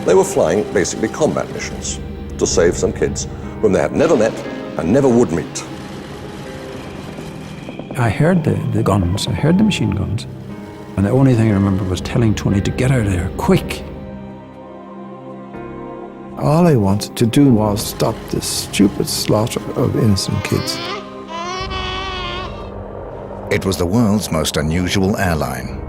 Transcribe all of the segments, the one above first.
They were flying basically combat missions to save some kids whom they had never met and never would meet. I heard the guns, I heard the machine guns, and the only thing I remember was telling Tony to get out of there, quick. All I wanted to do was stop this stupid slaughter of innocent kids. It was the world's most unusual airline.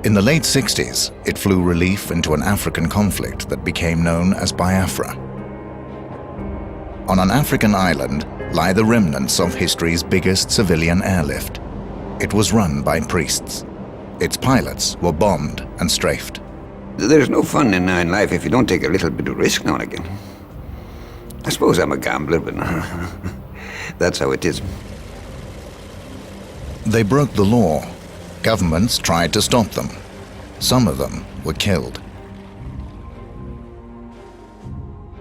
In the late 60s, it flew relief into an African conflict that became known as Biafra. On an African island lie the remnants of history's biggest civilian airlift. It was run by priests. Its pilots were bombed and strafed. There's no fun in life if you don't take a little bit of risk now and again. I suppose I'm a gambler, but that's how it is. They broke the law. Governments tried to stop them. Some of them were killed.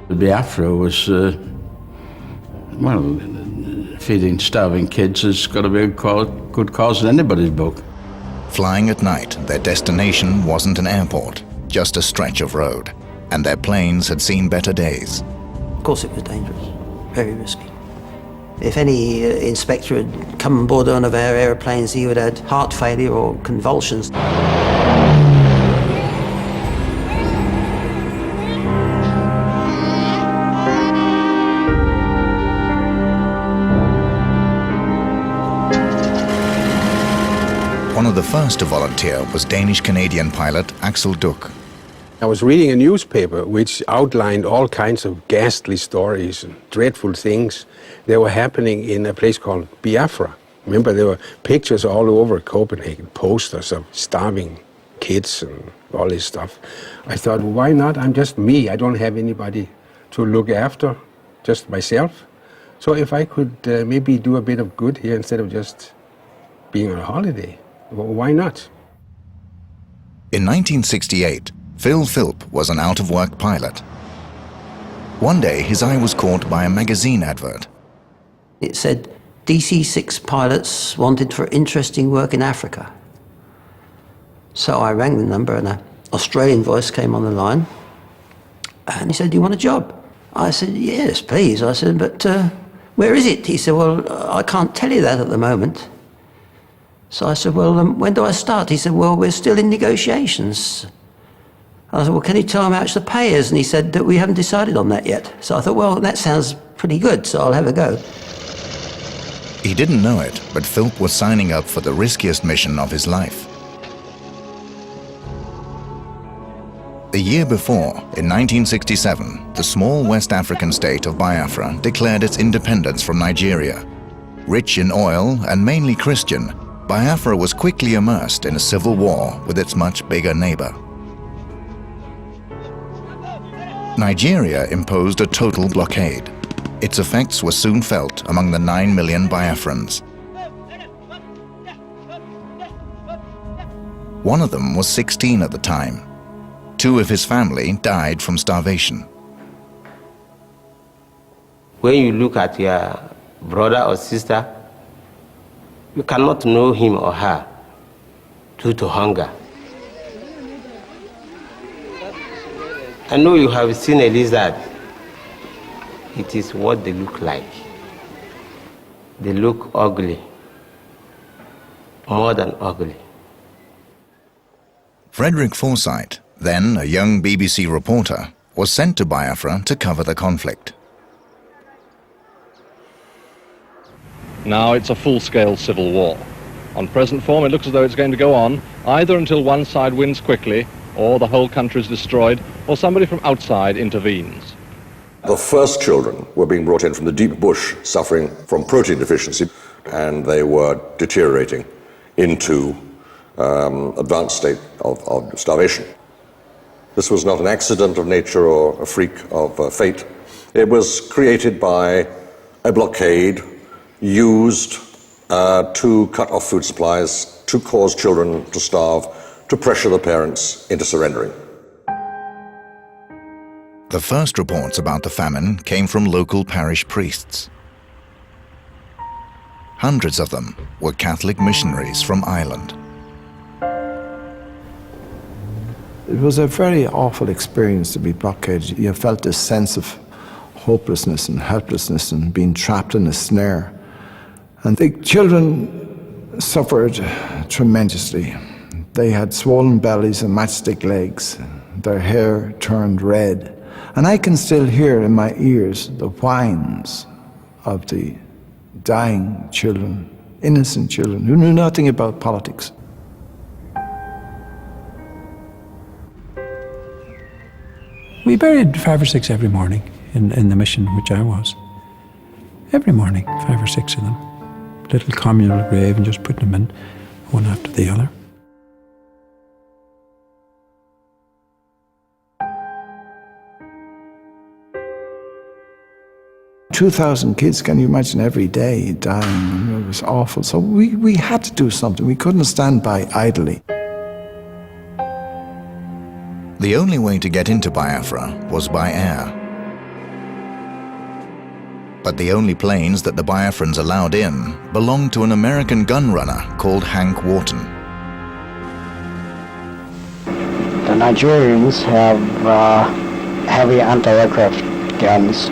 Biafra was, well, feeding starving kids has got to be a good cause in anybody's book. Flying at night, their destination wasn't an airport, just a stretch of road, and their planes had seen better days. Of course it was dangerous, very risky. If any inspector had come on board one of our aeroplanes, he would have had heart failure or convulsions. One of the first to volunteer was Danish-Canadian pilot Axel Duck. I was reading a newspaper which outlined all kinds of ghastly stories and dreadful things that were happening in a place called Biafra. Remember, there were pictures all over Copenhagen, posters of starving kids and all this stuff. I thought, well, why not? I'm just me. I don't have anybody to look after, just myself. So if I could maybe do a bit of good here instead of just being on a holiday, well, why not? In 1968, Phil Philp was an out-of-work pilot. One day, his eye was caught by a magazine advert. It said, DC-6 pilots wanted for interesting work in Africa. So I rang the number and an Australian voice came on the line. And he said, do you want a job? I said, yes, please. I said, but where is it? He said, well, I can't tell you that at the moment. So I said, well, when do I start? He said, well, we're still in negotiations. I said, well, can you tell him how much the pay is? And he said that we haven't decided on that yet. So I thought, well, that sounds pretty good, so I'll have a go. He didn't know it, but Philp was signing up for the riskiest mission of his life. A year before, in 1967, the small West African state of Biafra declared its independence from Nigeria. Rich in oil and mainly Christian, Biafra was quickly immersed in a civil war with its much bigger neighbor. Nigeria imposed a total blockade. Its effects were soon felt among the 9 million Biafrans. One of them was 16 at the time. 2 of his family died from starvation. When you look at your brother or sister, you cannot know him or her due to hunger. I know you have seen a lizard. It is what they look like. They look ugly, more than ugly. Frederick Forsyth, then a young BBC reporter, was sent to Biafra to cover the conflict. Now it's a full-scale civil war. On present form, it looks as though it's going to go on either until one side wins quickly, or the whole country is destroyed, or somebody from outside intervenes. The first children were being brought in from the deep bush, suffering from protein deficiency, and they were deteriorating into advanced state of starvation. This was not an accident of nature or a freak of fate. It was created by a blockade used to cut off food supplies, to cause children to starve, to pressure the parents into surrendering. The first reports about the famine came from local parish priests. Hundreds of them were Catholic missionaries from Ireland. It was a very awful experience to be blockaded. You felt this sense of hopelessness and helplessness and being trapped in a snare. And the children suffered tremendously. They had swollen bellies and matchstick legs. Their hair turned red. And I can still hear in my ears the whines of the dying children, innocent children, who knew nothing about politics. We buried 5 or 6 every morning in the mission which I was. Every morning, 5 or 6 of them. Little communal grave and just putting them in one after the other. "2,000 kids, can you imagine, every day dying? It was awful. So we had to do something. We couldn't stand by idly. The only way to get into Biafra was by air. But the only planes that the Biafrans allowed in belonged to an American gun runner called Hank Wharton. The Nigerians have heavy anti-aircraft guns.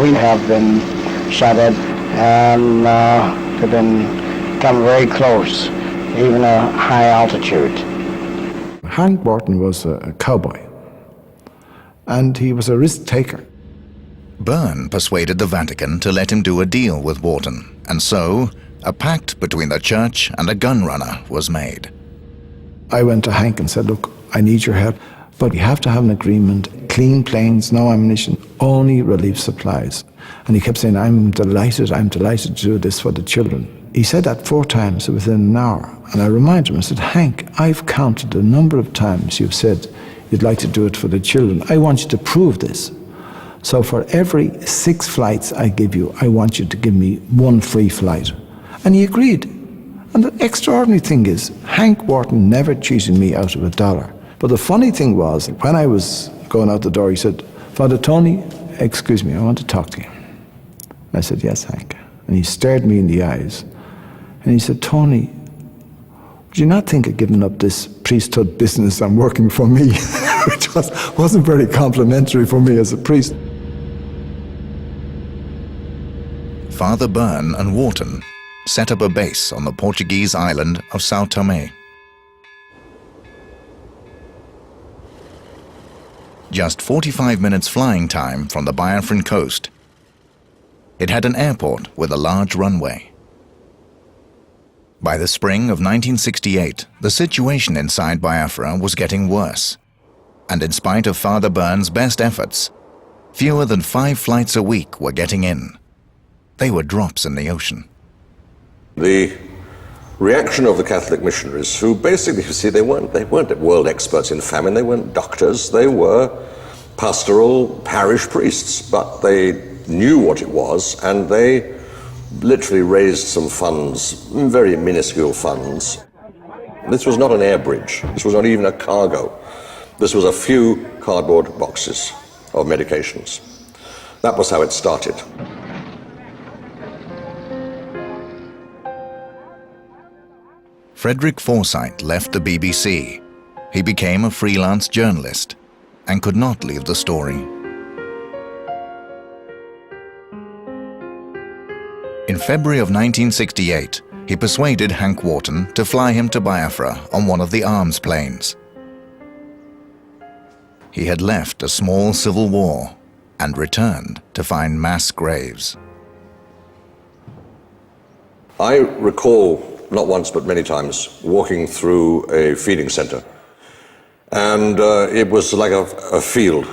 We have been shotted and have come very close, even a high altitude. Hank Wharton was a cowboy, and he was a risk taker. Byrne persuaded the Vatican to let him do a deal with Wharton, and so a pact between the church and a gun runner was made. I went to Hank and said, "Look, I need your help, but you have to have an agreement. Clean planes, no ammunition, only relief supplies." And he kept saying, I'm delighted to do this for the children." He said that 4 times within an hour. And I reminded him, I said, "Hank, I've counted the number of times you've said you'd like to do it for the children. I want you to prove this. So for every 6 flights I give you, I want you to give me 1 free flight." And he agreed. And the extraordinary thing is, Hank Wharton never cheated me out of $1. But the funny thing was, when I was going out the door, he said, "Father Tony, excuse me, I want to talk to you." I said, "Yes, Hank." And he stared me in the eyes. And he said, "Tony, would you not think of giving up this priesthood business and working for me?" Which wasn't very complimentary for me as a priest. Father Byrne and Wharton set up a base on the Portuguese island of São Tomé. Just 45 minutes flying time from the Biafran coast, it had an airport with a large runway. By the spring of 1968, the situation inside Biafra was getting worse. And in spite of Father Byrne's best efforts, fewer than 5 flights a week were getting in. They were drops in the ocean. The reaction of the Catholic missionaries, who basically, you see, they weren't world experts in famine, they weren't doctors, they were pastoral parish priests, but they knew what it was, and they literally raised some funds, very minuscule funds. This was not an air bridge, this was not even a cargo. This was a few cardboard boxes of medications. That was how it started. Frederick Forsyth left the BBC. He became a freelance journalist and could not leave the story. In February of 1968, he persuaded Hank Wharton to fly him to Biafra on one of the arms planes. He had left a small civil war and returned to find mass graves. I recall, not once but many times, walking through a feeding center. And it was like a field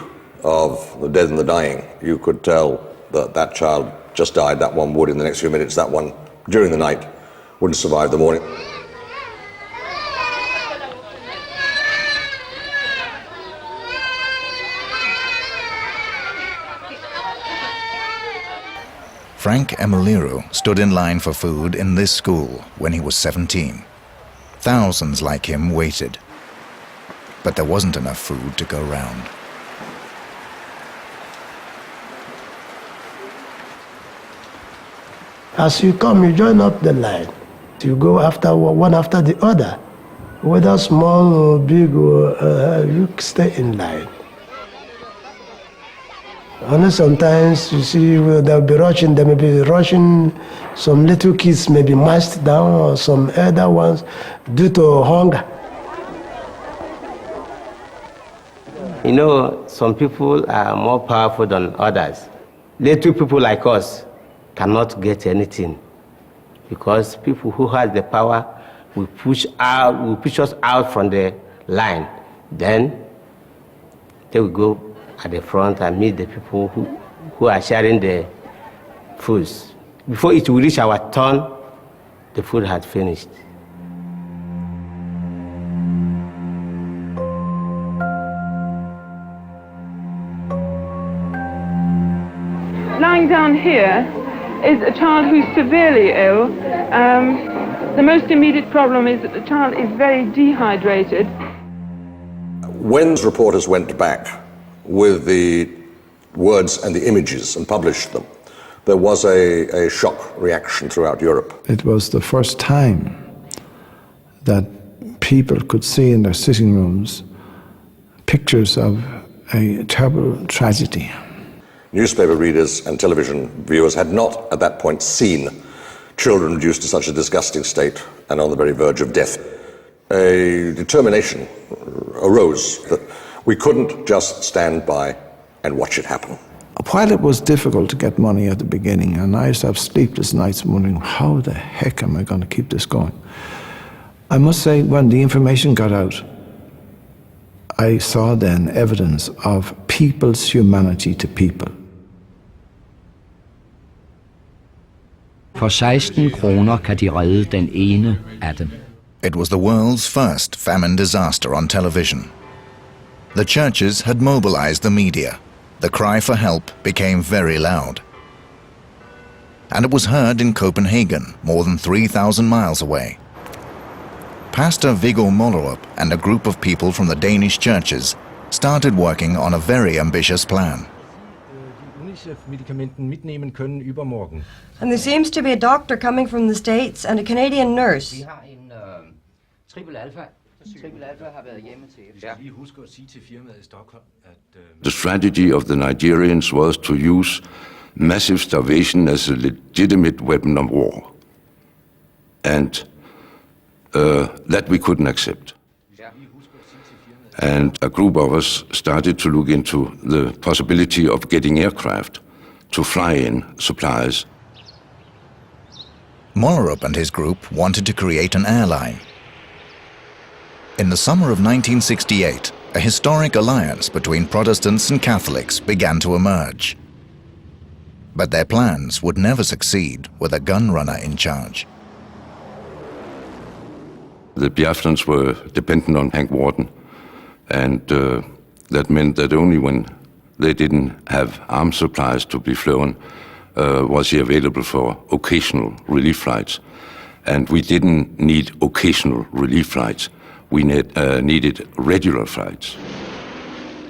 of the dead and the dying. You could tell that that child just died, that one would in the next few minutes, that one during the night wouldn't survive the morning. Frank Emiliru stood in line for food in this school when he was 17. Thousands like him waited, but there wasn't enough food to go round. As you come, you join up the line. You go after one after the other. Whether small or big, or you stay in line. And sometimes you see they'll be rushing, they may be rushing, some little kids may be mashed down, or some elder ones due to hunger. You know, some people are more powerful than others. Little people like us cannot get anything because people who have the power will push us out from the line. Then they will go at the front and meet the people who are sharing the foods. Before it will reach our turn, the food had finished. Lying down here is a child who's severely ill. The most immediate problem is that the child is very dehydrated. When reporters went back with the words and the images and published them, there was a shock reaction throughout Europe. It was the first time that people could see in their sitting rooms pictures of a terrible tragedy. Newspaper readers and television viewers had not at that point seen children reduced to such a disgusting state and on the very verge of death. A determination arose that we couldn't just stand by and watch it happen. While it was difficult to get money at the beginning, and I used to have sleepless nights wondering, how the heck am I going to keep this going? I must say, when the information got out, I saw then evidence of people's humanity to people. For 16 kroner kan de redde den ene af dem. It was the world's first famine disaster on television. The churches had mobilized the media. The cry for help became very loud. And it was heard in Copenhagen, more than 3,000 miles away. Pastor Viggo Mollerup and a group of people from the Danish churches started working on a very ambitious plan. And there seems to be a doctor coming from the States and a Canadian nurse. The strategy of the Nigerians was to use massive starvation as a legitimate weapon of war. And that we couldn't accept. And a group of us started to look into the possibility of getting aircraft to fly in supplies. Mollerup and his group wanted to create an airline. In the summer of 1968, a historic alliance between Protestants and Catholics began to emerge. But their plans would never succeed with a gun runner in charge. The Biafrans were dependent on Hank Wharton, and that meant that only when they didn't have arms supplies to be flown was he available for occasional relief flights. And we didn't need occasional relief flights. We needed regular flights.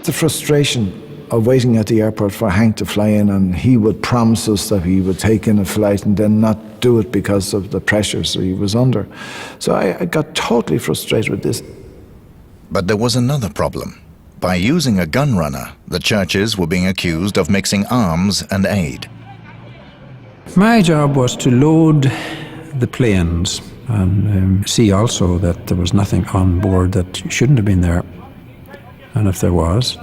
The frustration of waiting at the airport for Hank to fly in, and he would promise us that he would take in a flight and then not do it because of the pressures he was under. So I got totally frustrated with this. But there was another problem. By using a gun runner, the churches were being accused of mixing arms and aid. My job was to load the planes and see also that there was nothing on board that shouldn't have been there. And if there was,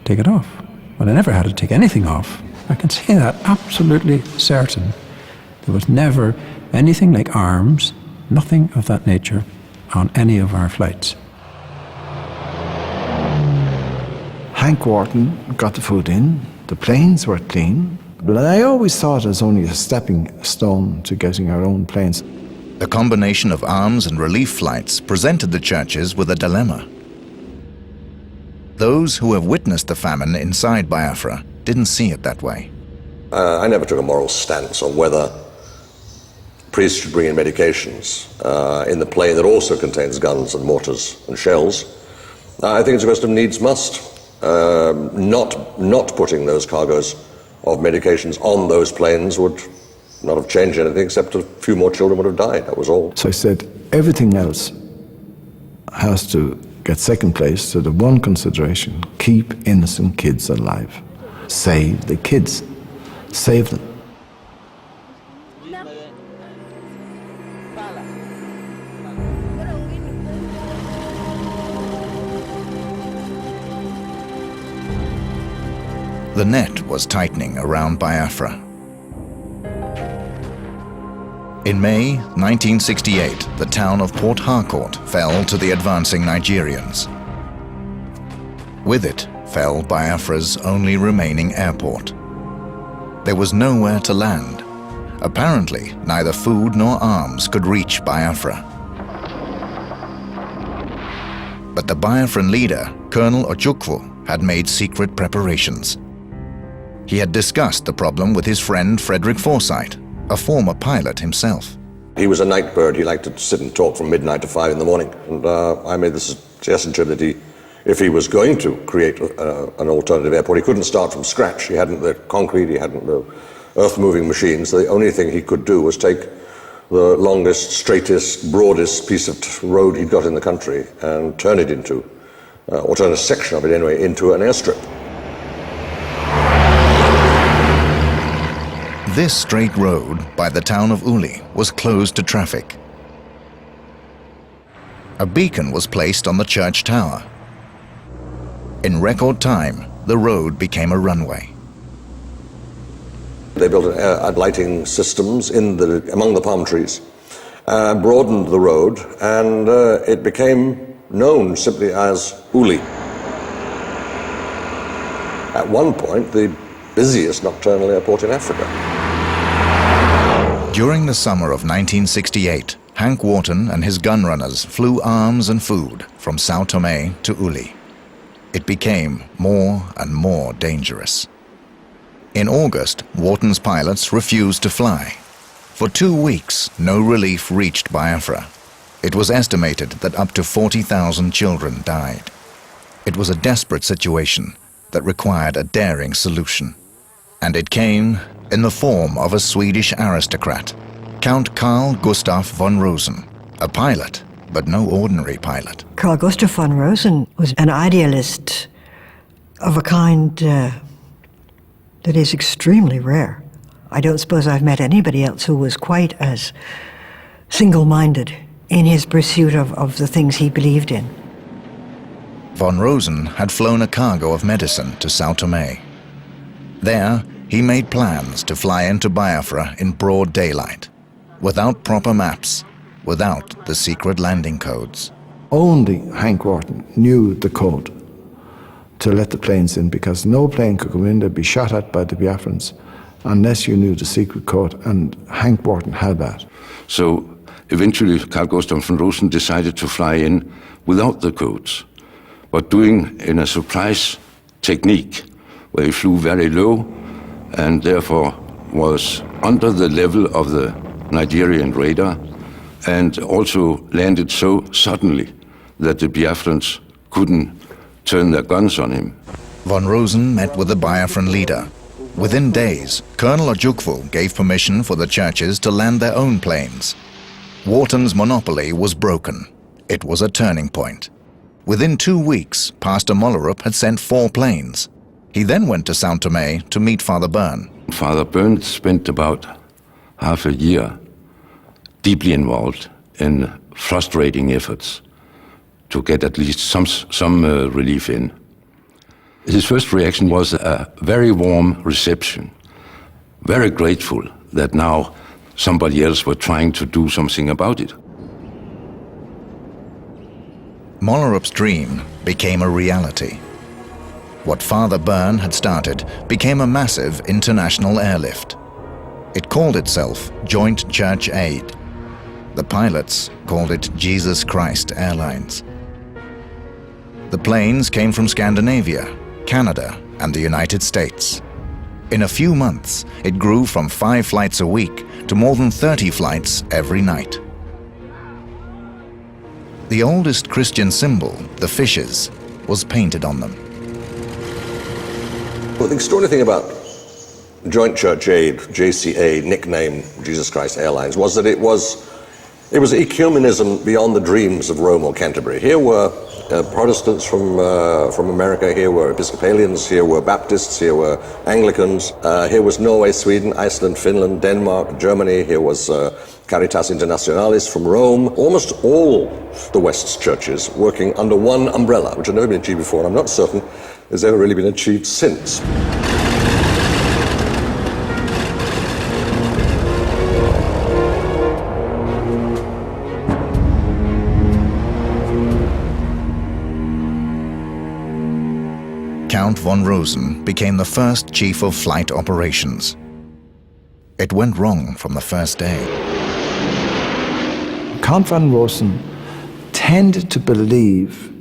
take it off. But I never had to take anything off. I can say that absolutely certain. There was never anything like arms, nothing of that nature, on any of our flights. Hank Wharton got the food in, the planes were clean, but I always thought it was only a stepping stone to getting our own planes. The combination of arms and relief flights presented the churches with a dilemma. Those who have witnessed the famine inside Biafra didn't see it that way. I never took a moral stance on whether priests should bring in medications in the plane that also contains guns and mortars and shells. I think it's a question of needs must. Not putting those cargoes of medications on those planes would not have changed anything, except a few more children would have died, that was all. So I said, everything else has to get second place to the one consideration: keep innocent kids alive. Save the kids. Save them. The net was tightening around Biafra. In May 1968, the town of Port Harcourt fell to the advancing Nigerians. With it fell Biafra's only remaining airport. There was nowhere to land. Apparently, neither food nor arms could reach Biafra. But the Biafran leader, Colonel Ojukwu, had made secret preparations. He had discussed the problem with his friend Frederick Forsyth, a former pilot himself. He was a night bird. He liked to sit and talk from midnight to 5 in the morning. And I made the suggestion to him that if he was going to create an alternative airport, he couldn't start from scratch. He hadn't the concrete, he hadn't the earth-moving machines. So the only thing he could do was take the longest, straightest, broadest piece of road he'd got in the country and turn it into, or turn a section of it anyway, into an airstrip. This straight road by the town of Uli was closed to traffic. A beacon was placed on the church tower. In record time, the road became a runway. They built lighting systems among the palm trees, broadened the road, and it became known simply as Uli. At one point, the busiest nocturnal airport in Africa. During the summer of 1968, Hank Wharton and his gunrunners flew arms and food from Sao Tome to Uli. It became more and more dangerous. In August, Wharton's pilots refused to fly. For 2 weeks, no relief reached Biafra. It was estimated that up to 40,000 children died. It was a desperate situation that required a daring solution. And it came in the form of a Swedish aristocrat, Count Carl Gustaf von Rosen, a pilot, but no ordinary pilot. Carl Gustaf von Rosen was an idealist of a kind that is extremely rare. I don't suppose I've met anybody else who was quite as single-minded in his pursuit of the things he believed in. Von Rosen had flown a cargo of medicine to Sao Tome. There, he made plans to fly into Biafra in broad daylight, without proper maps, without the secret landing codes. Only Hank Wharton knew the code to let the planes in, because no plane could come in. They'd be shot at by the Biafrans unless you knew the secret code, and Hank Wharton had that. So eventually Carl Gustaf von Rosen decided to fly in without the codes, but doing in a surprise technique where he flew very low and therefore was under the level of the Nigerian radar, and also landed so suddenly that the Biafrans couldn't turn their guns on him. Von Rosen met with the Biafran leader. Within days, Colonel Ojukwu gave permission for the churches to land their own planes. Wharton's monopoly was broken. It was a turning point. Within 2 weeks, Pastor Mollerup had sent 4 planes. He then went to Sao Tome to meet Father Byrne. Father Byrne spent about half a year deeply involved in frustrating efforts to get at least some relief in. His first reaction was a very warm reception, very grateful that now somebody else were trying to do something about it. Mollerup's dream became a reality. What Father Byrne had started became a massive international airlift. It called itself Joint Church Aid. The pilots called it Jesus Christ Airlines. The planes came from Scandinavia, Canada, and the United States. In a few months, it grew from 5 flights a week to more than 30 flights every night. The oldest Christian symbol, the fishes, was painted on them. Well, the extraordinary thing about Joint Church Aid, JCA, nickname Jesus Christ Airlines, was that it was It was ecumenism beyond the dreams of Rome or Canterbury. Here were Protestants from America, here were Episcopalians, here were Baptists, here were Anglicans, here was Norway, Sweden, Iceland, Finland, Denmark, Germany, here was Caritas Internationalis from Rome. Almost all the West's churches working under one umbrella, which had never been achieved before, and I'm not certain has ever really been achieved since. Count von Rosen became the first chief of flight operations. It went wrong from the first day. Count von Rosen tended to believe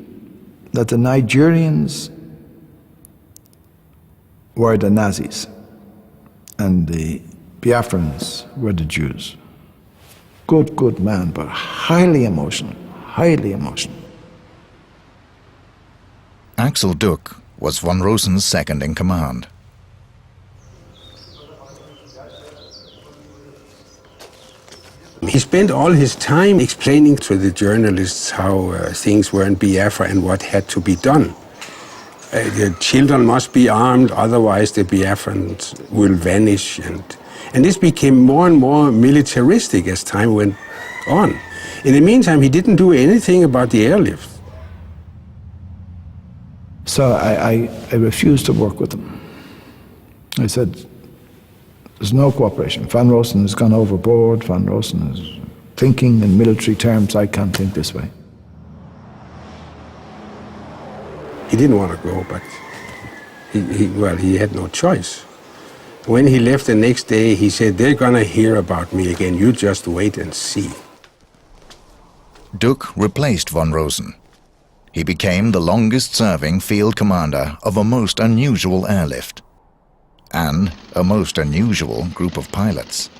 that the Nigerians were the Nazis and the Biafrans were the Jews. Good man, but highly emotional, highly emotional. Axel Duck was von Rosen's second in command. He spent all his time explaining to the journalists how things were in Biafra and what had to be done. The children must be armed, otherwise the Biafrans will vanish. And this became more and more militaristic as time went on. In the meantime, he didn't do anything about the airlift. So I refused to work with them. I said, there's no cooperation. Van Rosen has gone overboard. Van Rosen is thinking in military terms. I can't think this way. He didn't want to go, but he had no choice. When he left the next day, he said, they're going to hear about me again. You just wait and see. Duck replaced von Rosen. He became the longest-serving field commander of a most unusual airlift and a most unusual group of pilots.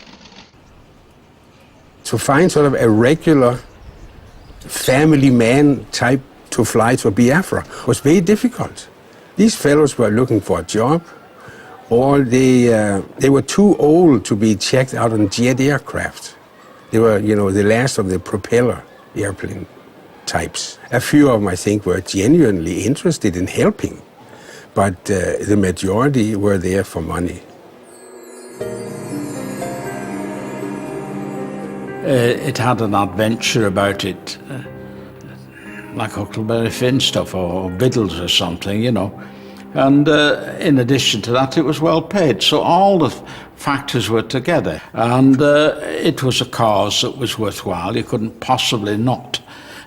To find sort of a regular family man type to fly to Biafra was very difficult. These fellows were looking for a job, or they were too old to be checked out on jet aircraft. They were, the last of the propeller airplane types. A few of them, I think, were genuinely interested in helping, but the majority were there for money. It had an adventure about it, like Huckleberry Finn stuff or Biddles or something, And in addition to that, it was well paid. So all the factors were together. And it was a cause that was worthwhile. You couldn't possibly not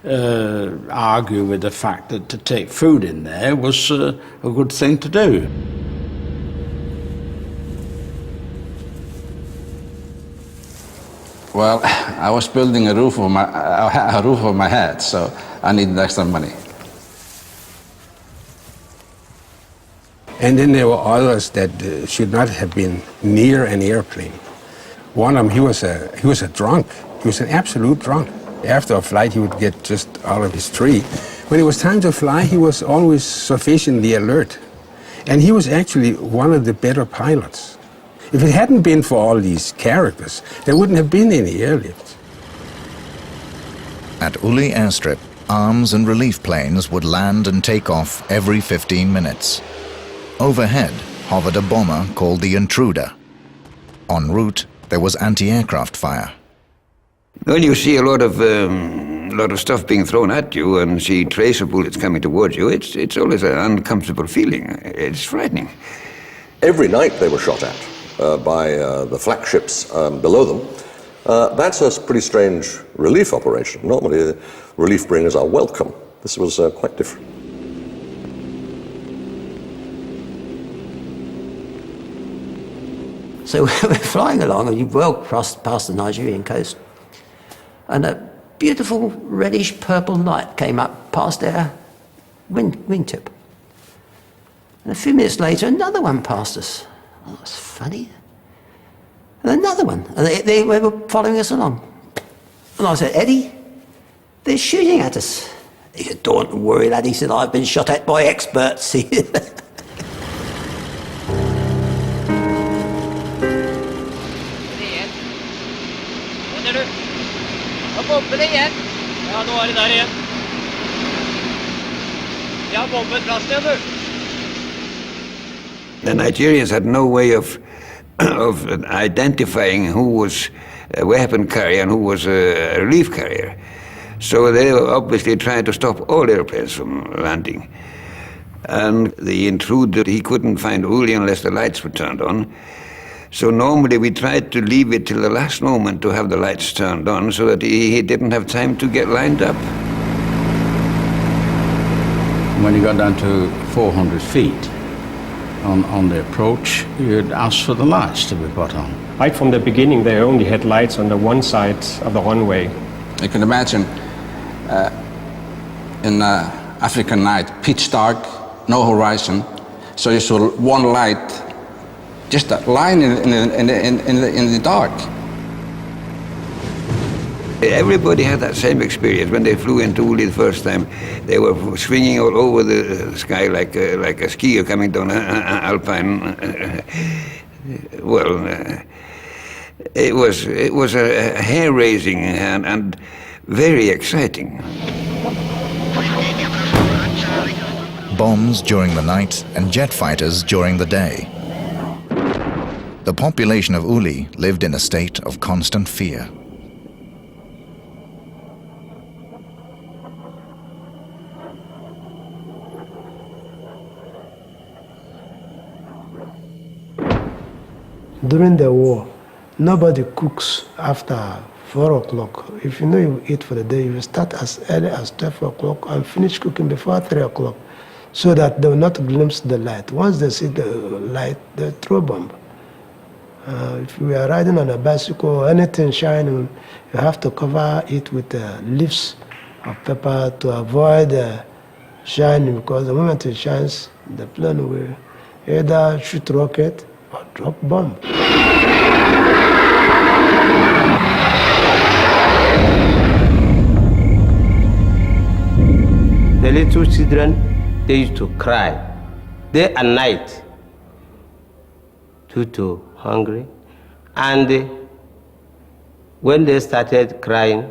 argue with the fact that to take food in there was a good thing to do. Well, I was building a roof over my head, so I needed extra money. And then there were others that should not have been near an airplane. One of them, he was a drunk. He was an absolute drunk. After a flight, he would get just out of his tree. When it was time to fly, he was always sufficiently alert. And he was actually one of the better pilots. If it hadn't been for all these characters, there wouldn't have been any airlift. At Uli Airstrip, arms and relief planes would land and take off every 15 minutes. Overhead hovered a bomber called the Intruder. En route, there was anti-aircraft fire. When you see a lot of stuff being thrown at you and see tracer bullets coming towards you, it's always an uncomfortable feeling. It's frightening. Every night they were shot at by the flak ships below them. That's a pretty strange relief operation. Normally, relief bringers are welcome. This was quite different. So we're flying along, and you've well crossed past the Nigerian coast, and a beautiful reddish-purple light came up past our wingtip. And a few minutes later, another one passed us. Oh, that's funny. And another one. And they were following us along. And I said, Eddie, they're shooting at us. He said, don't worry, lad. He said, I've been shot at by experts. Ja, nå er det der igjen. Ja, bomben fra stedet. The Nigerians had no way of identifying who was a weapon carrier and who was a relief carrier. So they were obviously trying to stop all airplanes from landing. And the intruder, he couldn't find Uli unless the lights were turned on. So normally we tried to leave it till the last moment to have the lights turned on so that he didn't have time to get lined up. When you got down to 400 feet on the approach, you'd ask for the lights to be put on. Right from the beginning, they only had lights on the one side of the runway. You can imagine in African night, pitch dark, no horizon, so you saw one light, just a line in the dark. Everybody had that same experience when they flew into Uli the first time. They were swinging all over the sky like a skier coming down an alpine. It was a hair-raising and very exciting. Bombs during the night and jet fighters during the day. The population of Uli lived in a state of constant fear. During the war, nobody cooks after 4 o'clock. If you know you eat for the day, you start as early as 12 o'clock and finish cooking before 3 o'clock so that they will not glimpse the light. Once they see the light, they throw bomb. If we are riding on a bicycle or anything shining, you have to cover it with leaves of pepper to avoid shining, because the moment it shines, the plane will either shoot rocket or drop bomb. The little children, they used to cry day and night due to hungry. And when they started crying,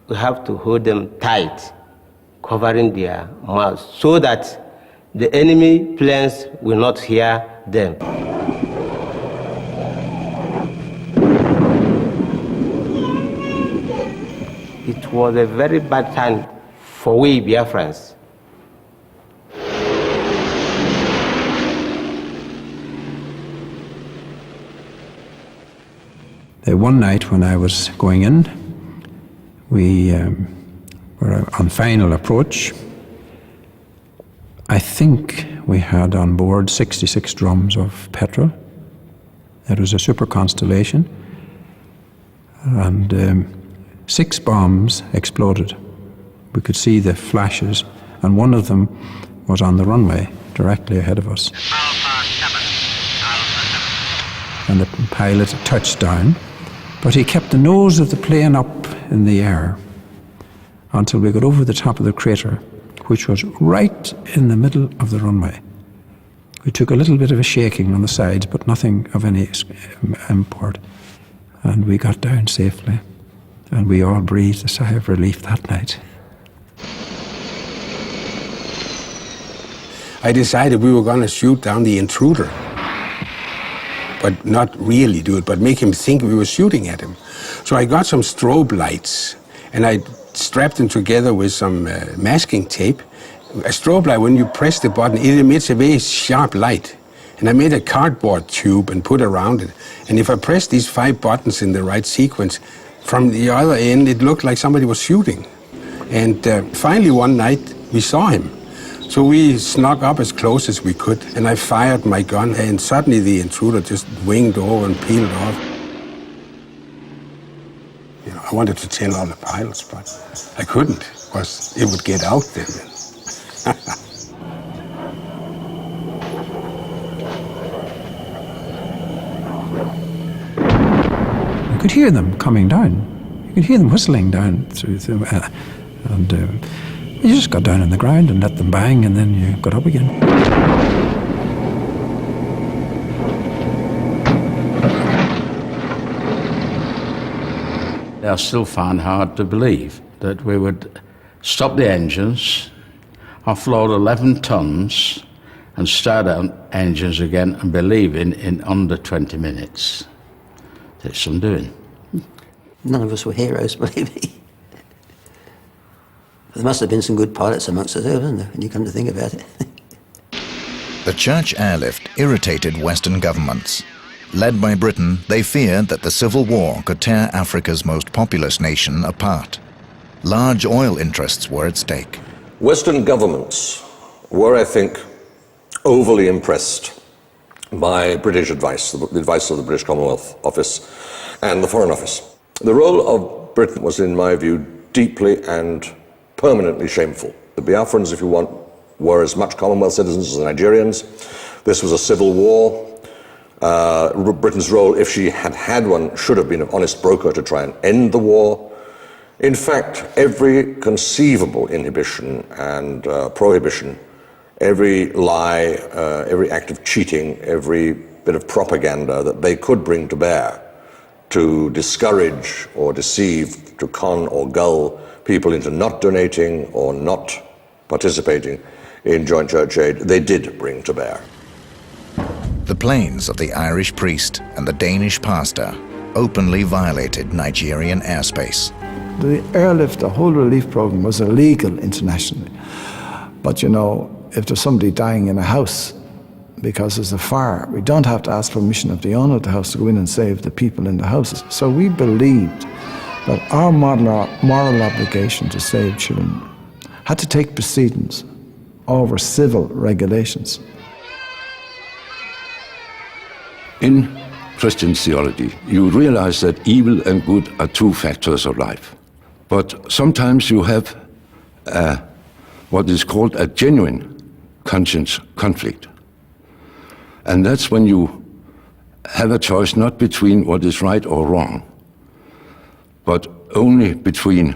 we have to hold them tight, covering their mouths so that the enemy planes will not hear them. It was a very bad time for we Biafrans. One night when I was going in, we were on final approach. I think we had on board 66 drums of petrol. It was a super Constellation, and 6 bombs exploded. We could see the flashes, and one of them was on the runway directly ahead of us. And the pilot touched down, but he kept the nose of the plane up in the air until we got over the top of the crater, which was right in the middle of the runway. We took a little bit of a shaking on the sides, but nothing of any import. And we got down safely, and we all breathed a sigh of relief that night. I decided we were going to shoot down the intruder, but not really do it, but make him think we were shooting at him. So I got some strobe lights, and I strapped them together with some masking tape. A strobe light, when you press the button, it emits a very sharp light. And I made a cardboard tube and put around it. And if I pressed these 5 buttons in the right sequence, from the other end, it looked like somebody was shooting. And finally one night, we saw him. So we snuck up as close as we could, and I fired my gun, and suddenly the intruder just winged over and peeled off. You know, I wanted to tell all the pilots, but I couldn't, because it would get out then. You could hear them coming down. You could hear them whistling down through and you just got down on the ground and let them bang, and then you got up again. I still find hard to believe that we would stop the engines, offload 11 tons, and start out engines again and be leaving in under 20 minutes. There's some doing. None of us were heroes, believe me. There must have been some good pilots amongst us, wasn't there, when you come to think about it. The church airlift irritated Western governments. Led by Britain, they feared that the Civil War could tear Africa's most populous nation apart. Large oil interests were at stake. Western governments were, I think, overly impressed by British advice, the advice of the British Commonwealth Office and the Foreign Office. The role of Britain was, in my view, deeply and permanently shameful. The Biafrans, if you want, were as much Commonwealth citizens as the Nigerians. This was a civil war. Britain's role, if she had had one, should have been an honest broker to try and end the war. In fact, every conceivable inhibition and prohibition, every lie, every act of cheating, every bit of propaganda that they could bring to bear to discourage or deceive, to con or gull people into not donating or not participating in joint church aid, they did bring to bear. The planes of the Irish priest and the Danish pastor openly violated Nigerian airspace. The airlift, the whole relief program, was illegal internationally. But you know, if there's somebody dying in a house because there's a fire, we don't have to ask permission of the owner of the house to go in and save the people in the houses. So we believed that our moral obligation to save children had to take precedence over civil regulations. In Christian theology, you realize that evil and good are two factors of life. But sometimes you have what is called a genuine conscience conflict. And that's when you have a choice not between what is right or wrong, but only between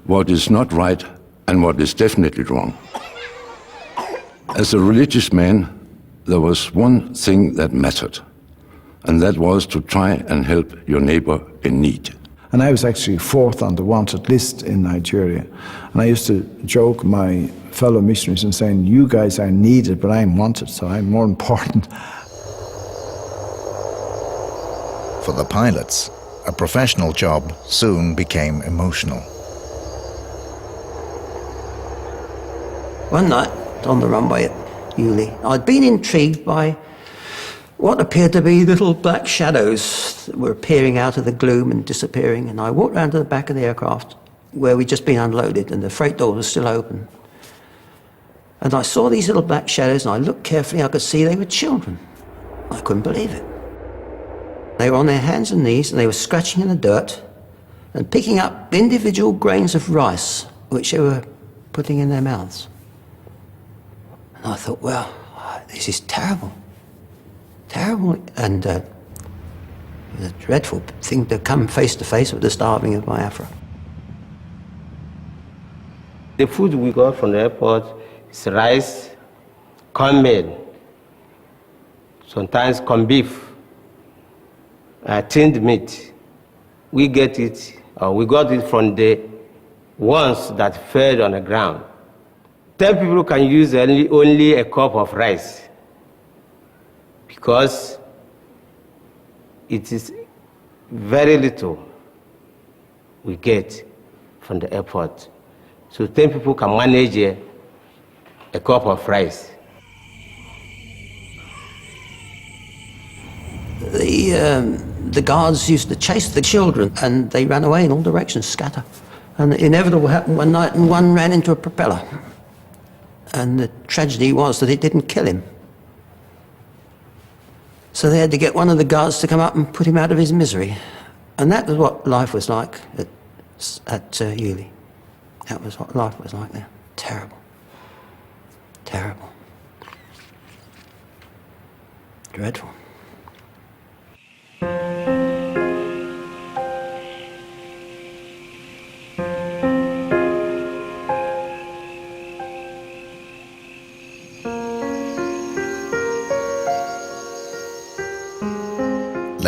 what is not right and what is definitely wrong. As a religious man, there was one thing that mattered, and that was to try and help your neighbor in need. And I was actually fourth on the wanted list in Nigeria. And I used to joke my fellow missionaries and saying, you guys are needed, but I'm wanted, so I'm more important. For the pilots, a professional job soon became emotional. One night, on the runway at Uli, I'd been intrigued by what appeared to be little black shadows that were appearing out of the gloom and disappearing. And I walked round to the back of the aircraft where we'd just been unloaded and the freight door was still open. And I saw these little black shadows and I looked carefully, I could see they were children. I couldn't believe it. They were on their hands and knees and they were scratching in the dirt and picking up individual grains of rice which they were putting in their mouths. And I thought, well, this is terrible. Terrible, and it was a dreadful thing to come face to face with the starving of Biafra. The food we got from the airport is rice, corn meal, sometimes corn beef, tinned meat. We get it, or we got it from the ones that fed on the ground. 10 people can use only a cup of rice, because it is very little we get from the airport. So 10 people can manage a cup of rice. The guards used to chase the children and they ran away in all directions, scatter. And the inevitable happened one night and one ran into a propeller. And the tragedy was that it didn't kill him. So they had to get one of the guards to come up and put him out of his misery. And that was what life was like at Uli. That was what life was like there. Terrible. Terrible. Dreadful.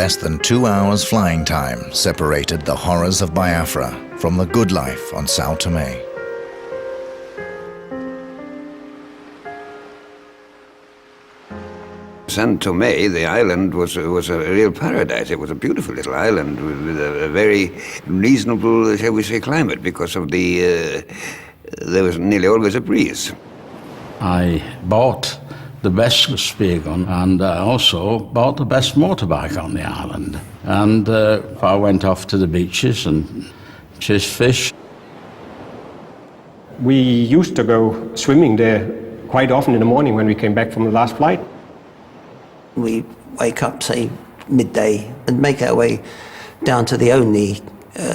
Less than 2 hours flying time separated the horrors of Biafra from the good life on Sao Tome. San Tome, the island, was a real paradise. It was a beautiful little island with a very reasonable, shall we say, climate because of there was nearly always a breeze. I bought the best spear gun and also bought the best motorbike on the island. And I went off to the beaches and chased fish. We used to go swimming there quite often in the morning when we came back from the last flight. We wake up, say, midday and make our way down to the only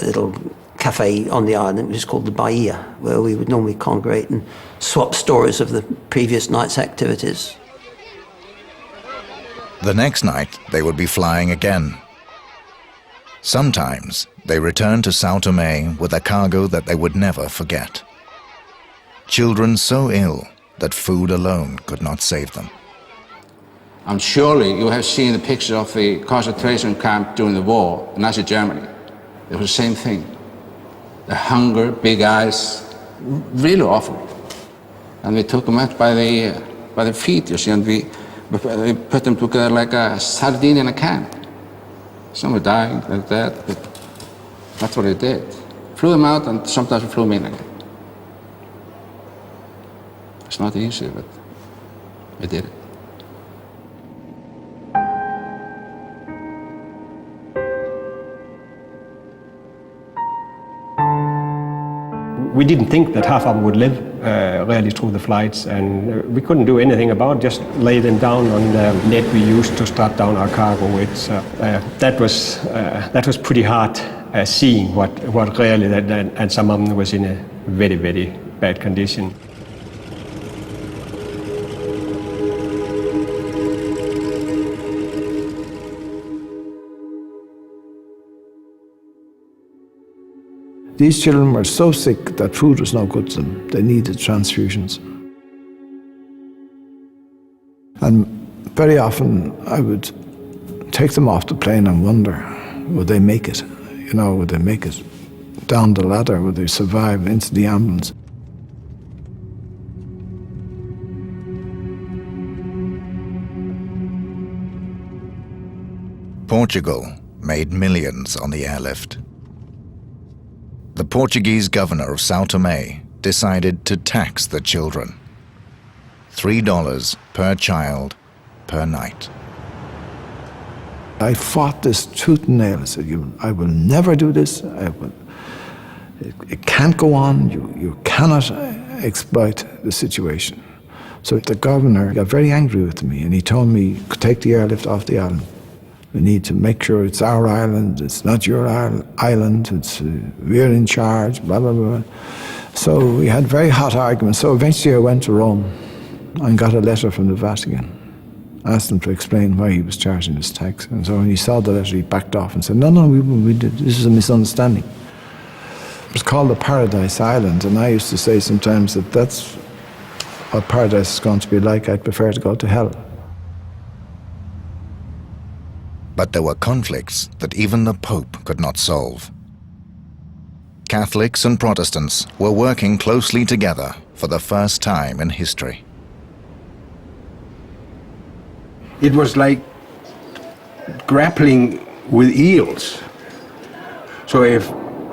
little cafe on the island, which is called the Bahia, where we would normally congregate and swap stories of the previous night's activities. The next night, they would be flying again. Sometimes, they returned to Sao Tome with a cargo that they would never forget. Children so ill that food alone could not save them. And surely you have seen the picture of the concentration camp during the war in Nazi Germany. It was the same thing. The hunger, big eyes, really awful. And we took them out by the feet, you see, and we put them together like a sardine in a can. Some were dying like that, but that's what they did. Flew them out and sometimes we flew them in again. It's not easy, but we did it. We didn't think that half of them would live really through the flights, and we couldn't do anything about it, just lay them down on the net we used to strap down our cargo with. So, that was pretty hard seeing what really, and some of them was in a very, very bad condition. These children were so sick that food was no good to them. They needed transfusions. And very often I would take them off the plane and wonder, would they make it? You know, would they make it down the ladder? Would they survive into the ambulance? Portugal made millions on the airlift. The Portuguese governor of Sao Tome decided to tax the children. $3 per child per night. I fought this tooth and nail. I said, I will never do this. It can't go on. You cannot exploit the situation. So the governor got very angry with me and he told me, take the airlift off the island. We need to make sure it's our island, it's not your island, we're in charge, blah, blah, blah. So we had very hot arguments. So eventually I went to Rome and got a letter from the Vatican. Asked him to explain why he was charging this tax. And so when he saw the letter, he backed off and said, no, we did. This is a misunderstanding. It was called the Paradise Island, and I used to say sometimes that that's what paradise is going to be like. I'd prefer to go to hell. But there were conflicts that even the Pope could not solve. Catholics and Protestants were working closely together for the first time in history. It was like grappling with eels. So if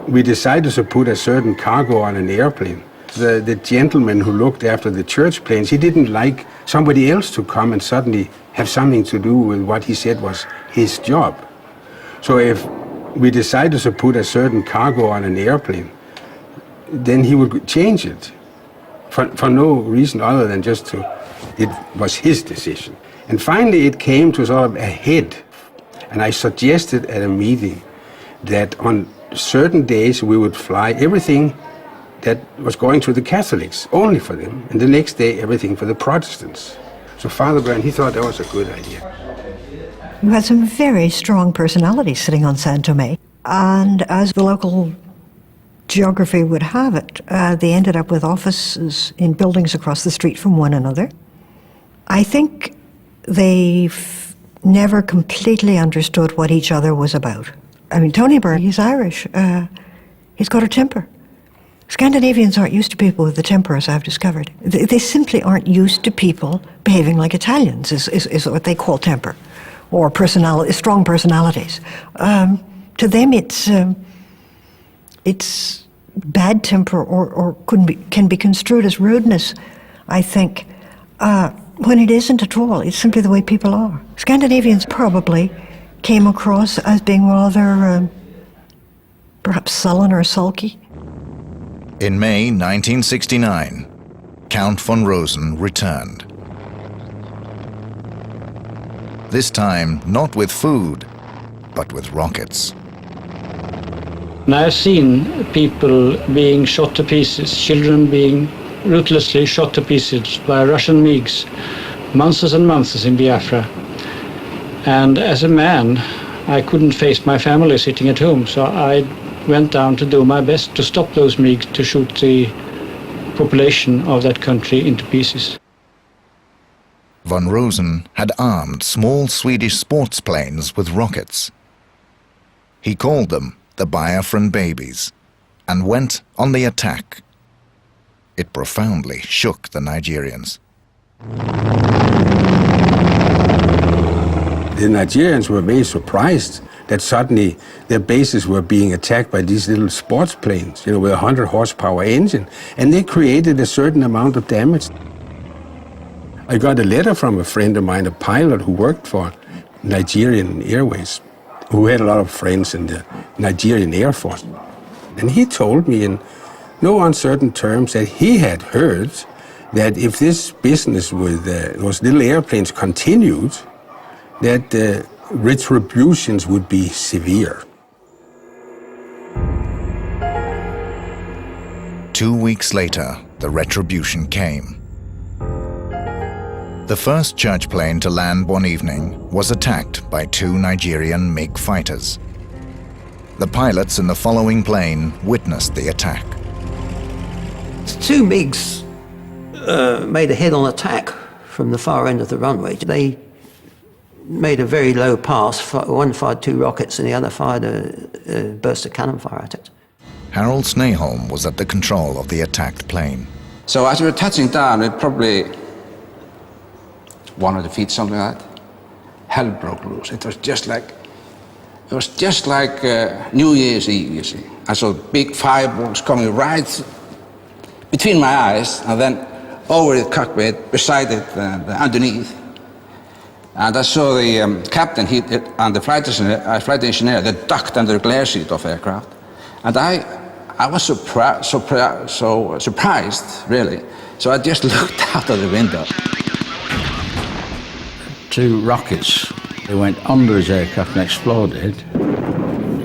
we decided to put a certain cargo on an airplane, the gentleman who looked after the church planes, he didn't like somebody else to come and suddenly have something to do with what he said was his job. So if we decided to put a certain cargo on an airplane, then he would change it for no reason other than just it was his decision. And finally it came to sort of a head, and I suggested at a meeting that on certain days we would fly everything that was going to the Catholics, only for them, and the next day everything for the Protestants. So Father Brown, he thought that was a good idea. You had some very strong personalities sitting on San Tome, and as the local geography would have it, they ended up with offices in buildings across the street from one another. I think they never completely understood what each other was about. I mean, Tony Byrne, he's Irish. He's got a temper. Scandinavians aren't used to people with a temper, as I've discovered. They simply aren't used to people behaving like Italians, is what they call temper, or strong personalities. To them, it's bad temper, or can be construed as rudeness, I think, when it isn't at all. It's simply the way people are. Scandinavians probably came across as being rather, perhaps sullen or sulky. In May 1969, Count von Rosen returned. This time, not with food, but with rockets. And I've seen people being shot to pieces, children being ruthlessly shot to pieces by Russian MiGs, months and months in Biafra. And as a man, I couldn't face my family sitting at home, so I went down to do my best to stop those MiGs to shoot the population of that country into pieces. Von Rosen had armed small Swedish sports planes with rockets. He called them the Biafran babies and went on the attack. It profoundly shook the Nigerians. The Nigerians were very surprised that suddenly their bases were being attacked by these little sports planes, with a 100 horsepower engine, and they created a certain amount of damage. I got a letter from a friend of mine, a pilot who worked for Nigerian Airways, who had a lot of friends in the Nigerian Air Force. And he told me in no uncertain terms that he had heard that if this business with those little airplanes continued, that retributions would be severe. 2 weeks later, the retribution came. The first church plane to land one evening was attacked by 2 Nigerian MiG fighters. The pilots in the following plane witnessed the attack. 2 MiGs made a head-on attack from the far end of the runway. They made a very low pass. One fired 2 rockets and the other fired a burst of cannon fire at it. Harold Snaholm was at the control of the attacked plane. So as we were touching down, it probably 100 feet, something like that, hell broke loose. It was just like New Year's Eve, you see. I saw big fireballs coming right between my eyes, and then over the cockpit, beside it, underneath. And I saw the captain and the flight engineer, they ducked under the glare sheet of aircraft. And I was so surprised, really. So I just looked out of the window. 2 rockets, they went under his aircraft and exploded.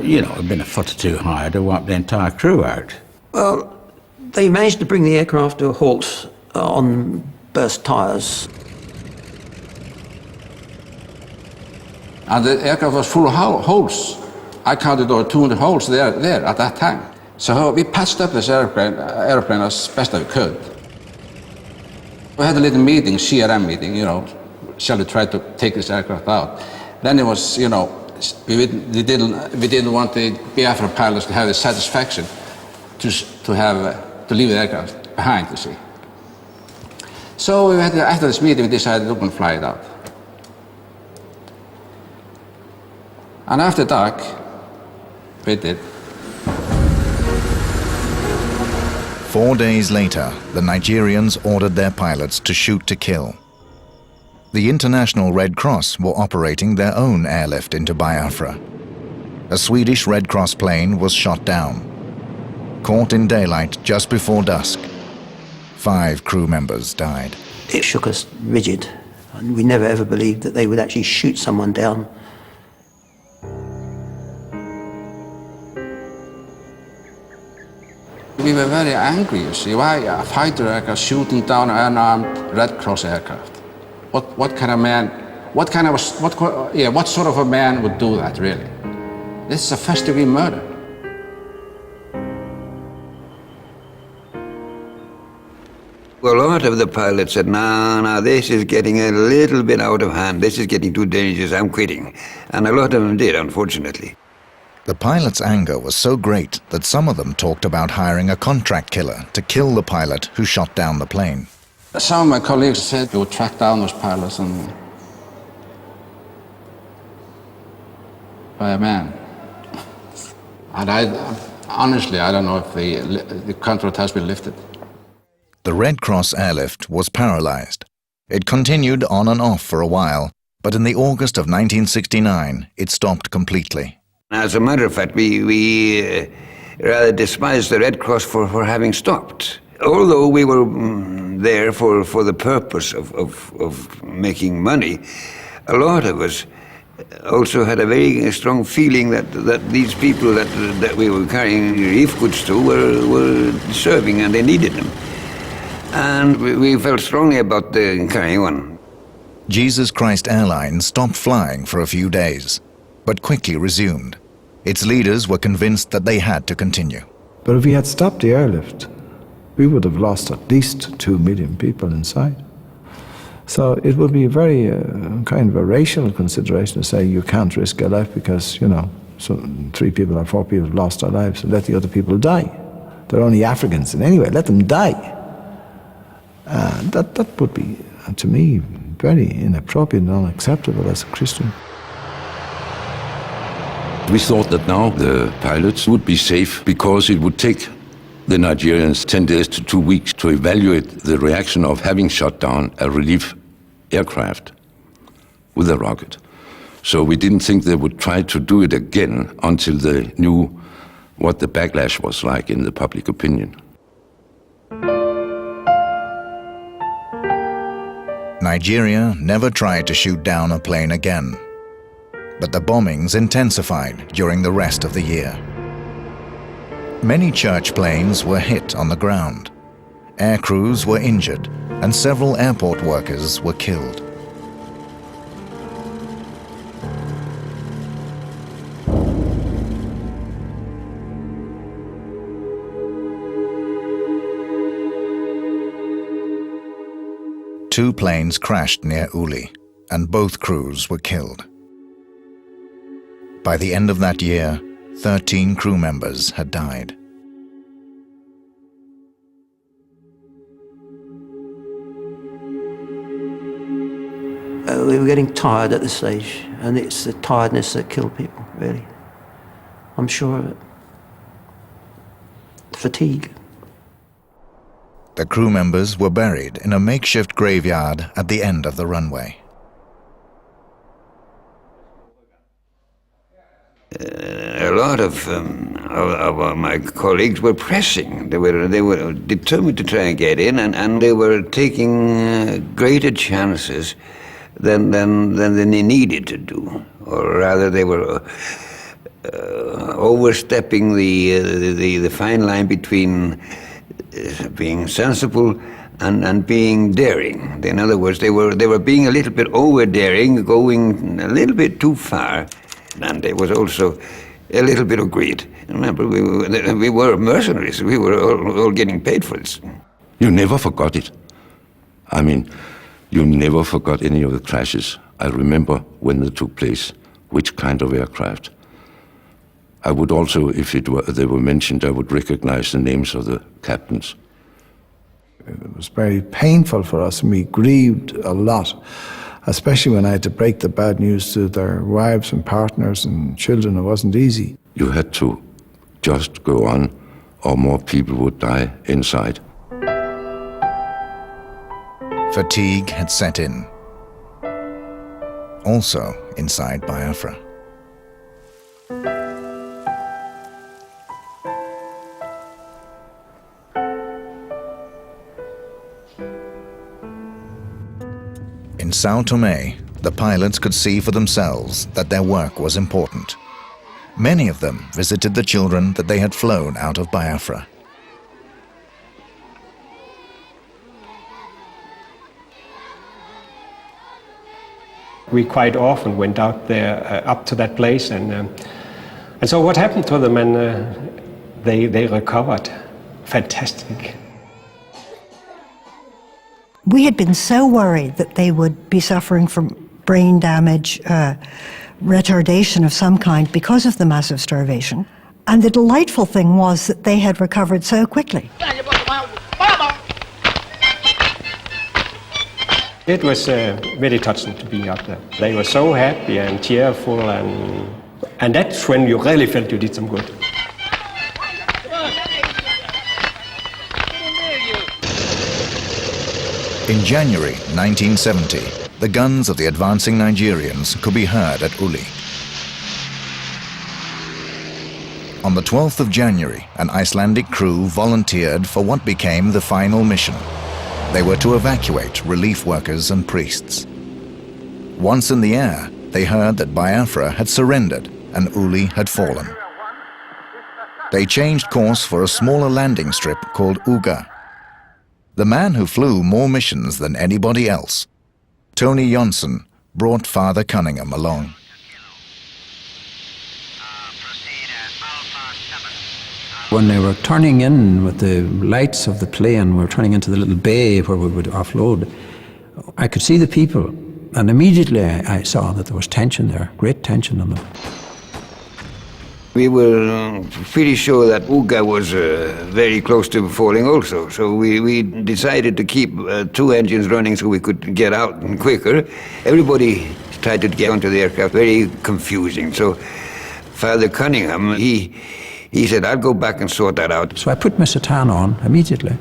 It had been a foot or 2 high, they'd wiped the entire crew out. Well, they managed to bring the aircraft to a halt on burst tyres. And the aircraft was full of holes. I counted over 200 holes there at that time. So we patched up this airplane as best we could. We had a little meeting, CRM meeting, shall we try to take this aircraft out? Then it was, we didn't want the Biafra pilots to have the satisfaction to leave the aircraft behind, you see. So after this meeting, we decided to fly it out. And after dark, we did. 4 days later, the Nigerians ordered their pilots to shoot to kill. The International Red Cross were operating their own airlift into Biafra. A Swedish Red Cross plane was shot down. Caught in daylight just before dusk, 5 crew members died. It shook us rigid, and we never ever believed that they would actually shoot someone down. We were very angry, you see. Why a fighter aircraft shooting down an unarmed Red Cross aircraft? What kind of man, what sort of a man would do that, really? This is a first-degree murder. Well, a lot of the pilots said, no, this is getting a little bit out of hand. This is getting too dangerous. I'm quitting. And a lot of them did, unfortunately. The pilots' anger was so great that some of them talked about hiring a contract killer to kill the pilot who shot down the plane. Some of my colleagues said they would track down those pilots and by a man. And honestly, I don't know if the contract has been lifted. The Red Cross airlift was paralyzed. It continued on and off for a while, but in the August of 1969, it stopped completely. As a matter of fact, we rather despised the Red Cross for having stopped. Although we were there for the purpose of making money, a lot of us also had a very strong feeling that these people that we were carrying relief goods to were serving and they needed them. And we felt strongly about the carrying on. Jesus Christ Airlines stopped flying for a few days, but quickly resumed. Its leaders were convinced that they had to continue. But if we had stopped the airlift, we would have lost at least 2 million people inside. So it would be a very kind of a rational consideration to say you can't risk your life because, you know, so 3 people or 4 people have lost their lives, so let the other people die. They're only Africans, and anyway, let them die. That would be, to me, very inappropriate and unacceptable as a Christian. We thought that now the pilots would be safe because it would take the Nigerians 10 days to 2 weeks to evaluate the reaction of having shot down a relief aircraft with a rocket. So we didn't think they would try to do it again until they knew what the backlash was like in the public opinion. Nigeria never tried to shoot down a plane again, but the bombings intensified during the rest of the year. Many church planes were hit on the ground. Air crews were injured, and several airport workers were killed. Two planes crashed near Uli, and both crews were killed. By the end of that year, 13 crew members had died. We were getting tired at this stage, and it's the tiredness that killed people, really. I'm sure of it. Fatigue. The crew members were buried in a makeshift graveyard at the end of the runway. A lot of my colleagues were pressing. They were determined to try and get in, and they were taking greater chances than they needed to do, or rather, they were overstepping the fine line between being sensible and being daring. In other words, they were being a little bit over daring, going a little bit too far, and there was also a little bit of greed. Remember, we were mercenaries. We were all getting paid for this. You never forgot it. I mean, you never forgot any of the crashes. I remember when they took place, which kind of aircraft. I would also, if they were mentioned, I would recognize the names of the captains. It was very painful for us, and we grieved a lot, especially when I had to break the bad news to their wives and partners and children. It wasn't easy. You had to just go on, or more people would die inside. Fatigue had set in, also inside Biafra. In Sao Tome, the pilots could see for themselves that their work was important. Many of them visited the children that they had flown out of Biafra. We quite often went out there, up to that place, and so what happened to them, and they recovered. Fantastic. We had been so worried that they would be suffering from brain damage, retardation of some kind because of the massive starvation. And the delightful thing was that they had recovered so quickly. It was very touching to be up there. They were so happy and cheerful, and that's when you really felt you did some good. In January 1970, the guns of the advancing Nigerians could be heard at Uli. On the 12th of January, an Icelandic crew volunteered for what became the final mission. They were to evacuate relief workers and priests. Once in the air, they heard that Biafra had surrendered and Uli had fallen. They changed course for a smaller landing strip called Uga. The man who flew more missions than anybody else, Tony Johnson, brought Father Cunningham along. When they were turning in with the lights of the plane, we were turning into the little bay where we would offload, I could see the people, and immediately I saw that there was tension there, great tension on them. We were pretty sure that Uga was very close to falling also, so we decided to keep 2 engines running so we could get out quicker. Everybody tried to get onto the aircraft, very confusing. So Father Cunningham, he said, I'll go back and sort that out. So I put my satan on immediately,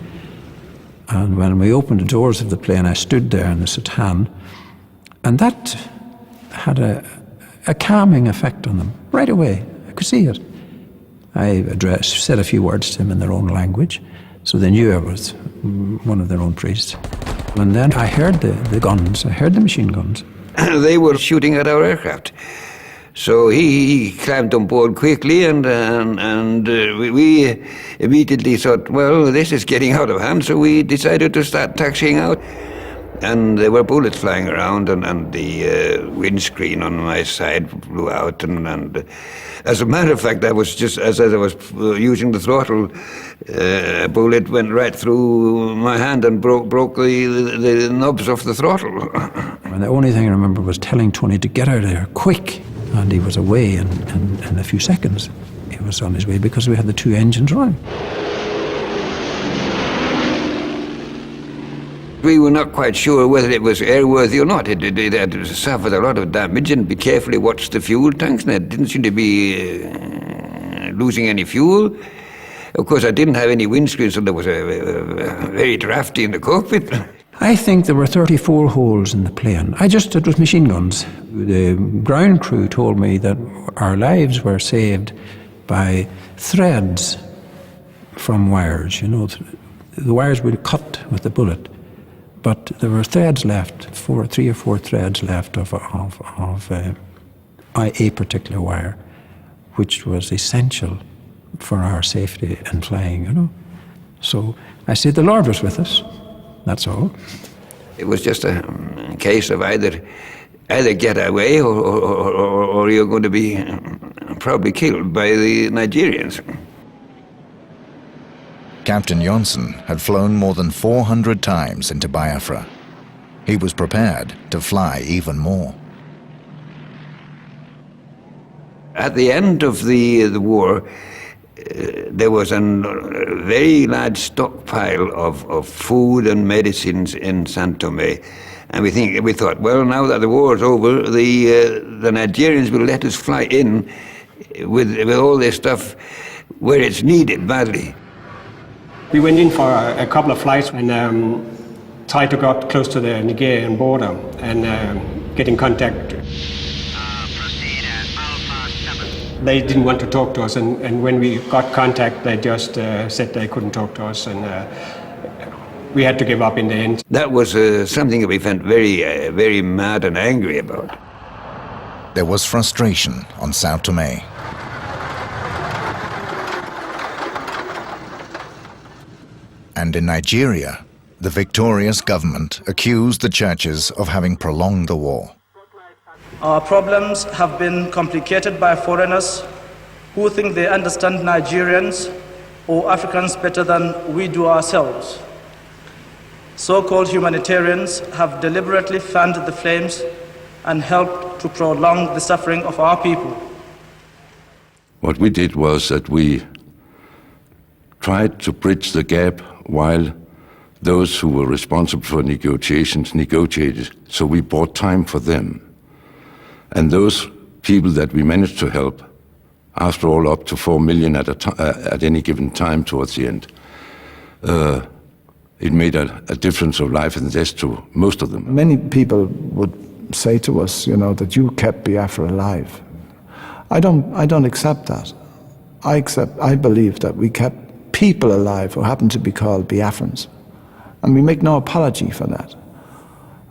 and when we opened the doors of the plane, I stood there in the satan, and that had a calming effect on them right away. I could see it. I said a few words to them in their own language, so they knew I was one of their own priests. And then I heard the guns, I heard the machine guns. They were shooting at our aircraft. So he climbed on board quickly, and we immediately thought, well, this is getting out of hand, so we decided to start taxiing out. And there were bullets flying around, and the windscreen on my side blew out. And as a matter of fact, I was just, as I was using the throttle, a bullet went right through my hand and broke the knobs off the throttle. And the only thing I remember was telling Tony to get out of there, quick. And he was away in a few seconds. He was on his way because we had the 2 engines running. We were not quite sure whether it was airworthy or not. It had suffered a lot of damage, and be carefully watched the fuel tanks, and it didn't seem to be losing any fuel. Of course, I didn't have any windscreen, so there was a very drafty in the cockpit. I think there were 34 holes in the plane. It was machine guns. The ground crew told me that our lives were saved by threads from wires. You know, the wires would cut with the bullet, but there were threads left, 3 or 4 threads left of a particular wire, which was essential for our safety in flying, you know. So I said the Lord was with us. That's all. It was just a case of either get away or you're going to be probably killed by the Nigerians. Captain Johnson had flown more than 400 times into Biafra. He was prepared to fly even more. At the end of the war, there was a very large stockpile of food and medicines in San Tome, and we thought, well, now that the war is over, the Nigerians will let us fly in with all this stuff where it's needed badly. We went in for a couple of flights and tried to get close to the Nigerian border and get in contact. They didn't want to talk to us, and when we got contact, they just said they couldn't talk to us, and we had to give up in the end. That was something that we felt very mad and angry about. There was frustration on Sao Tome. And in Nigeria, the victorious government accused the churches of having prolonged the war. Our problems have been complicated by foreigners who think they understand Nigerians or Africans better than we do ourselves. so-called humanitarians have deliberately fanned the flames and helped to prolong the suffering of our people. What we did was that we tried to bridge the gap while those who were responsible for negotiations negotiated, so we bought time for them. And those people that we managed to help, after all up to 4 million at any given time towards the end, it made a difference of life and death to most of them. Many people would say to us, you know, that you kept Biafra alive. I don't accept that. I believe that we kept people alive who happen to be called Biafrans. And we make no apology for that.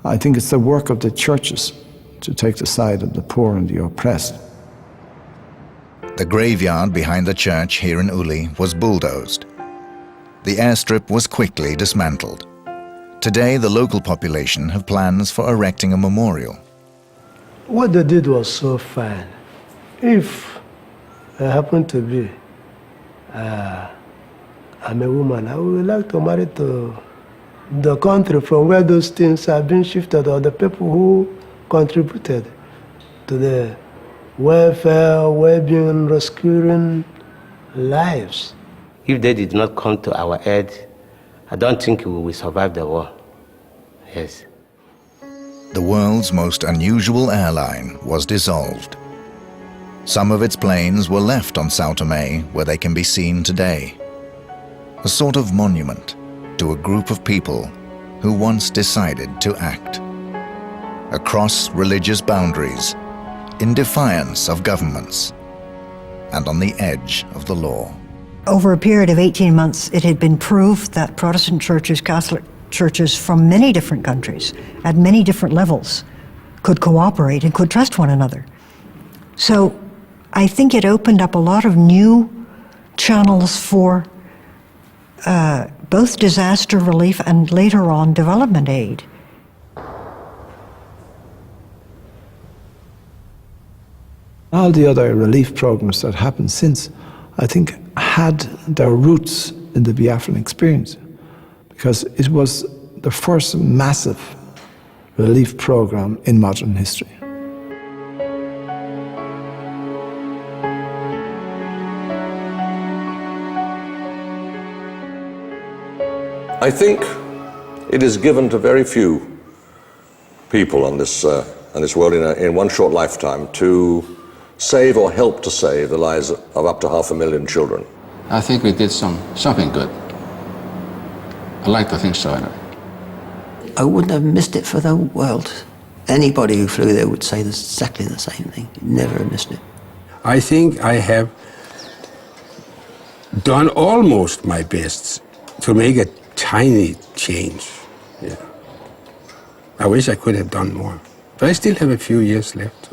I think it's the work of the churches to take the side of the poor and the oppressed. The graveyard behind the church here in Uli was bulldozed. The airstrip was quickly dismantled. Today, the local population have plans for erecting a memorial. What they did was so fine. If I happen to be I'm a woman, I would like to marry to the country from where those things have been shifted, or the people who contributed to the welfare, well-being, rescuing lives. If they did not come to our aid, I don't think we will survive the war. Yes. The world's most unusual airline was dissolved. Some of its planes were left on Sao Tome, where they can be seen today. A sort of monument to a group of people who once decided to act. Across religious boundaries, in defiance of governments, and on the edge of the law. Over a period of 18 months, it had been proved that Protestant churches, Catholic churches from many different countries, at many different levels, could cooperate and could trust one another. So I think it opened up a lot of new channels for both disaster relief and later on development aid. All the other relief programs that happened since, I think, had their roots in the Biafran experience, because it was the first massive relief program in modern history. I think it is given to very few people on this world in one short lifetime to save or help to save the lives of up to 500,000 children. I think we did something good. I like to think so, anyway. I wouldn't have missed it for the world. Anybody who flew there would say exactly the same thing. Never missed it. I think I have done almost my best to make a tiny change. Yeah. I wish I could have done more. But I still have a few years left.